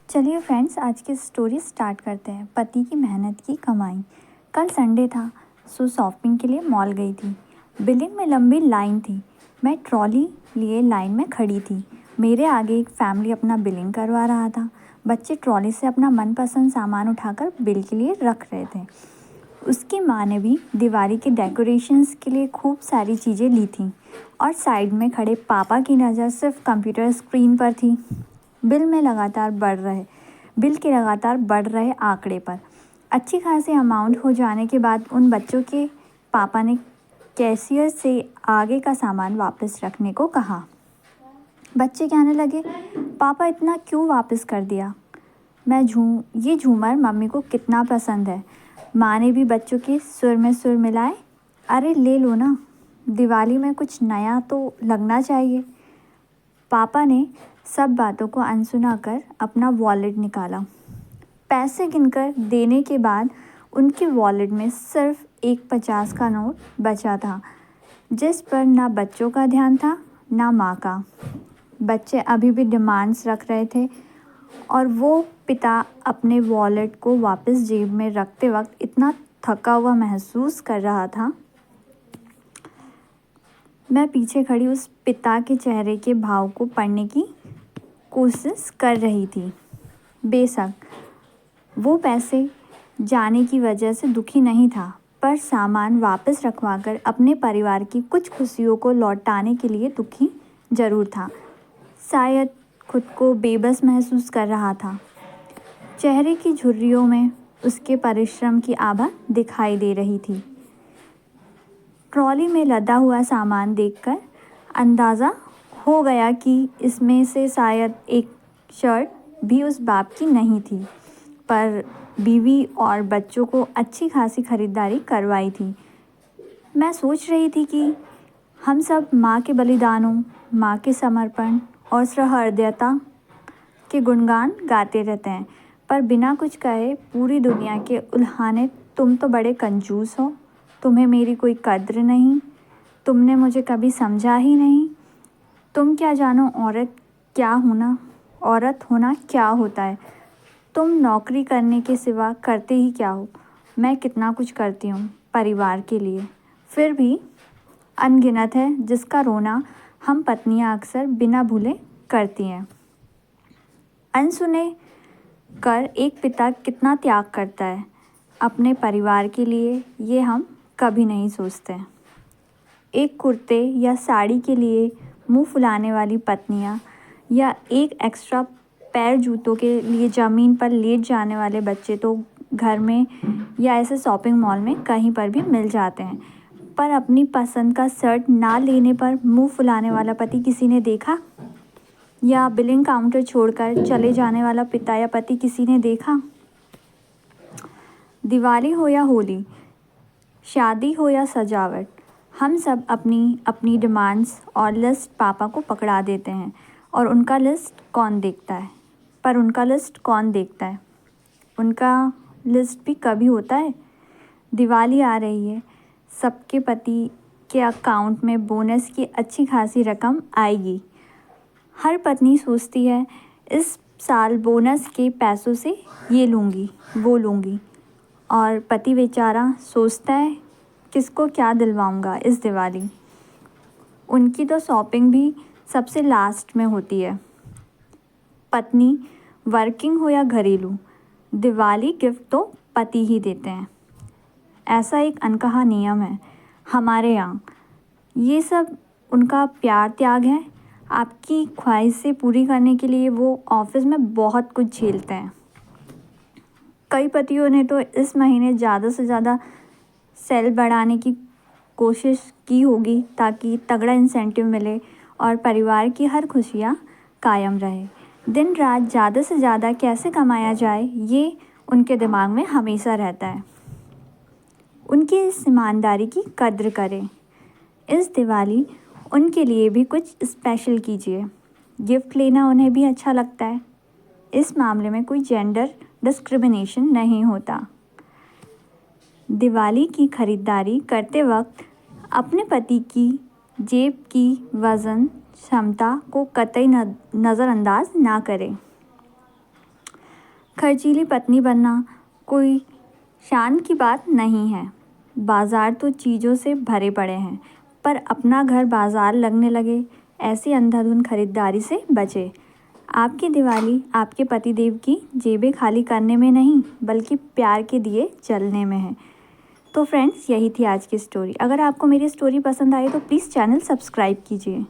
चलिए फ्रेंड्स, आज की स्टोरी स्टार्ट करते हैं। पति की मेहनत की कमाई। कल संडे था, सो शॉपिंग के लिए मॉल गई थी। बिलिंग में लंबी लाइन थी। मैं ट्रॉली लिए लाइन में खड़ी थी। मेरे आगे एक फैमिली अपना बिलिंग करवा रहा था। बच्चे ट्रॉली से अपना मनपसंद सामान उठाकर बिल के लिए रख रहे थे। उसकी माँ ने भी दिवाली के डेकोरेशंस के लिए खूब सारी चीज़ें ली थीं और साइड में खड़े पापा की नज़र सिर्फ कंप्यूटर स्क्रीन पर थी। बिल के लगातार बढ़ रहे आंकड़े पर अच्छी खासी अमाउंट हो जाने के बाद उन बच्चों के पापा ने कैशियर से आगे का सामान वापस रखने को कहा। बच्चे कहने लगे, पापा इतना क्यों वापस कर दिया? ये झूमर मम्मी को कितना पसंद है। माँ ने भी बच्चों के सुर में सुर मिलाए, अरे ले लो ना, दिवाली में कुछ नया तो लगना चाहिए। पापा ने सब बातों को अनसुना कर अपना वॉलेट निकाला। पैसे गिनकर देने के बाद उनके वॉलेट में सिर्फ एक 50 का नोट बचा था, जिस पर ना बच्चों का ध्यान था ना माँ का। बच्चे अभी भी डिमांड्स रख रहे थे और वो पिता अपने वॉलेट को वापस जेब में रखते वक्त इतना थका हुआ महसूस कर रहा था। मैं पीछे खड़ी उस पिता के चेहरे के भाव को पढ़ने की कोशिश कर रही थी। बेशक वो पैसे जाने की वजह से दुखी नहीं था, पर सामान वापस रखवाकर अपने परिवार की कुछ खुशियों को लौटाने के लिए दुखी जरूर था। शायद खुद को बेबस महसूस कर रहा था। चेहरे की झुर्रियों में उसके परिश्रम की आभा दिखाई दे रही थी। ट्रॉली में लदा हुआ सामान देखकर अंदाज़ा हो गया कि इसमें से शायद एक शर्ट भी उस बाप की नहीं थी, पर बीवी और बच्चों को अच्छी खासी खरीदारी करवाई थी। मैं सोच रही थी कि हम सब माँ के बलिदानों, माँ के समर्पण और सहृदयता के गुणगान गाते रहते हैं, पर बिना कुछ कहे पूरी दुनिया के उल्हाने, तुम तो बड़े कंजूस हो, तुम्हें मेरी कोई कद्र नहीं, तुमने मुझे कभी समझा ही नहीं, तुम क्या जानो औरत होना क्या होता है, तुम नौकरी करने के सिवा करते ही क्या हो। मैं कितना कुछ करती हूँ परिवार के लिए, फिर भी अनगिनत है जिसका रोना हम पत्नियाँ अक्सर बिना भूले करती हैं। अनसुने कर एक पिता कितना त्याग करता है अपने परिवार के लिए, ये हम कभी नहीं सोचते। एक कुर्ते या साड़ी के लिए मुंह फुलाने वाली पत्नियाँ, या एक एक्स्ट्रा पैर जूतों के लिए ज़मीन पर लेट जाने वाले बच्चे तो घर में या ऐसे शॉपिंग मॉल में कहीं पर भी मिल जाते हैं, पर अपनी पसंद का शर्ट ना लेने पर मुंह फुलाने वाला पति किसी ने देखा? या बिलिंग काउंटर छोड़कर चले जाने वाला पिता या पति किसी ने देखा? दिवाली हो या होली, शादी हो या सजावट, हम सब अपनी अपनी डिमांड्स और लिस्ट पापा को पकड़ा देते हैं, और उनका लिस्ट कौन देखता है? उनका लिस्ट भी कभी होता है? दिवाली आ रही है, सबके पति के अकाउंट में बोनस की अच्छी खासी रकम आएगी। हर पत्नी सोचती है, इस साल बोनस के पैसों से ये लूँगी वो लूँगी, और पति बेचारा सोचता है, किसको क्या दिलवाऊंगा इस दिवाली। उनकी तो शॉपिंग भी सबसे लास्ट में होती है। पत्नी वर्किंग हो या घरेलू, दिवाली गिफ्ट तो पति ही देते हैं। ऐसा एक अनकहा नियम है हमारे यहाँ। ये सब उनका प्यार त्याग है। आपकी ख्वाहिशें पूरी करने के लिए वो ऑफिस में बहुत कुछ झेलते हैं। कई पतियों ने तो इस महीने ज़्यादा से ज़्यादा सेल बढ़ाने की कोशिश की होगी ताकि तगड़ा इंसेंटिव मिले और परिवार की हर खुशियाँ कायम रहे। दिन रात ज़्यादा से ज़्यादा कैसे कमाया जाए, ये उनके दिमाग में हमेशा रहता है। उनकी इस ईमानदारी की कद्र करें। इस दिवाली उनके लिए भी कुछ स्पेशल कीजिए। गिफ्ट लेना उन्हें भी अच्छा लगता है। इस मामले में कोई जेंडर डिस्क्रिमिनेशन नहीं होता। दिवाली की खरीदारी करते वक्त अपने पति की जेब की वज़न क्षमता को कतई नज़रअंदाज ना करें। खर्चीली पत्नी बनना कोई शान की बात नहीं है। बाज़ार तो चीज़ों से भरे पड़े हैं, पर अपना घर बाज़ार लगने लगे, ऐसी अंधाधुंध खरीदारी से बचे। आपकी दिवाली आपके पतिदेव की जेबें खाली करने में नहीं, बल्कि प्यार के दिए जलने में है। तो फ्रेंड्स, यही थी आज की स्टोरी। अगर आपको मेरी स्टोरी पसंद आई तो प्लीज़ चैनल सब्सक्राइब कीजिए।